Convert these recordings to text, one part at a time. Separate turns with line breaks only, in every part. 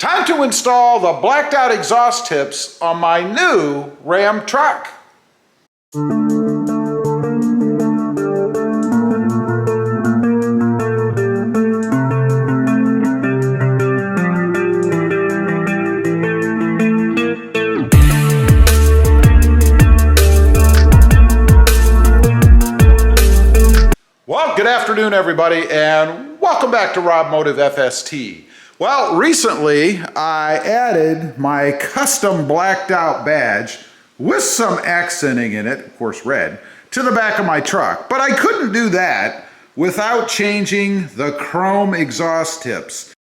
Time to install the blacked out exhaust tips on my new Ram truck. Well, good afternoon everybody, and welcome back to RamBox FST. Well, recently I added my custom blacked out badge with some accenting in it, of course red, to the back of my truck. But I couldn't do that without changing the chrome exhaust tips.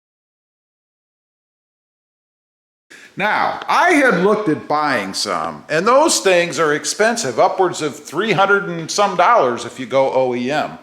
Now, I had looked at buying some, and those things are expensive, upwards of $300 and some if you go OEM.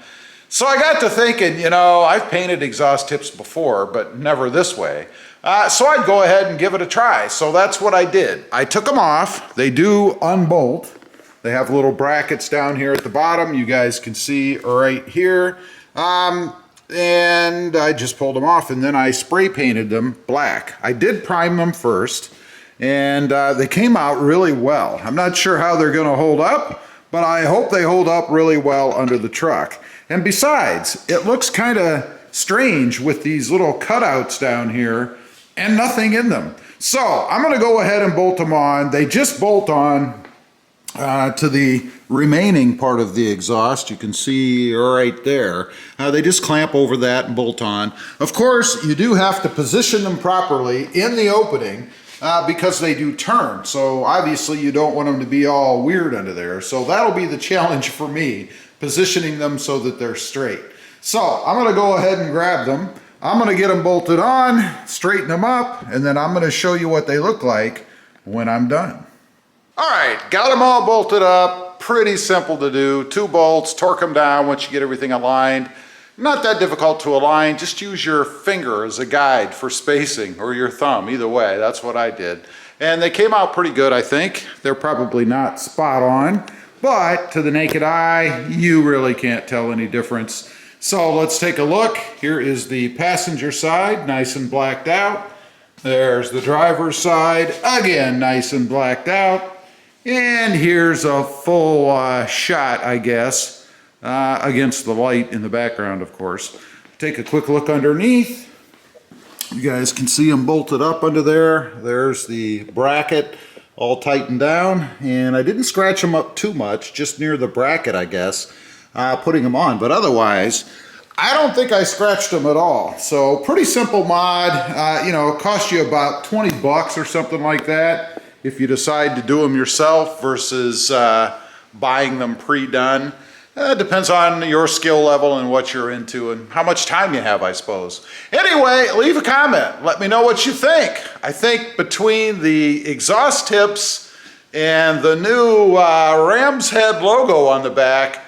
So I got to thinking, you know, I've painted exhaust tips before, but never this way. So I'd go ahead and give it a try. So that's what I did. I took them off. They do unbolt. They have little brackets down here at the bottom. You guys can see right here. And I just pulled them off, and then I spray painted them black. I did prime them first, and they came out really well. I'm not sure how they're going to hold up, but I hope they hold up really well under the truck. And besides, it looks kind of strange with these little cutouts down here and nothing in them. So I'm going to go ahead and bolt them on. They just bolt on to the remaining part of the exhaust. You can see right there. They just clamp over that and bolt on. Of course, you do have to position them properly in the opening because they do turn. So obviously you don't want them to be all weird under there. So that'll be the challenge for me, positioning them so that they're straight. So I'm going to go ahead and grab them. I'm going to get them bolted on, straighten them up, and then I'm going to show you what they look like when I'm done. All right, got them all bolted up. Pretty simple to do. 2 bolts, torque them down once you get everything aligned. Not that difficult to align. Just use your finger as a guide for spacing, or your thumb, either way. That's what I did. And they came out pretty good, I think. They're probably not spot on, but to the naked eye, you really can't tell any difference. So let's take a look. Here is the passenger side, nice and blacked out. There's the driver's side, again, nice and blacked out. And here's a full shot, I guess, against the light in the background, of course. Take a quick look underneath. You guys can see them bolted up under there. There's the bracket all tightened down, and I didn't scratch them up too much, just near the bracket, I guess, putting them on. But otherwise, I don't think I scratched them at all. So pretty simple mod. You know, it costs you about 20 bucks or something like that if you decide to do them yourself versus buying them pre-done. Depends on your skill level and what you're into and how much time you have, I suppose. Anyway, leave a comment. Let me know what you think. I think between the exhaust tips and the new Ram's Head logo on the back,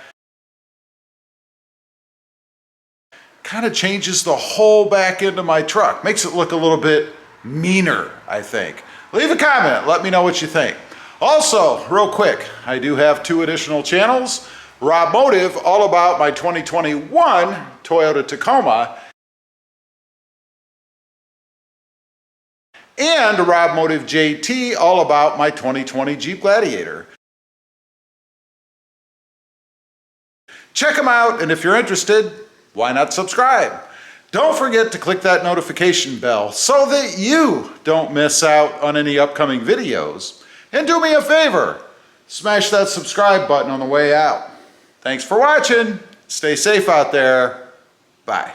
kind of changes the whole back end of my truck. Makes it look a little bit meaner, I think. Leave a comment. Let me know what you think. Also, real quick, I do have 2 additional channels. RamBox, all about my 2021 Toyota Tacoma, and RamBox JT, all about my 2020 Jeep Gladiator. Check them out, and if you're interested, why not subscribe? Don't forget to click that notification bell so that you don't miss out on any upcoming videos. And do me a favor, smash that subscribe button on the way out. Thanks for watching. Stay safe out there. Bye.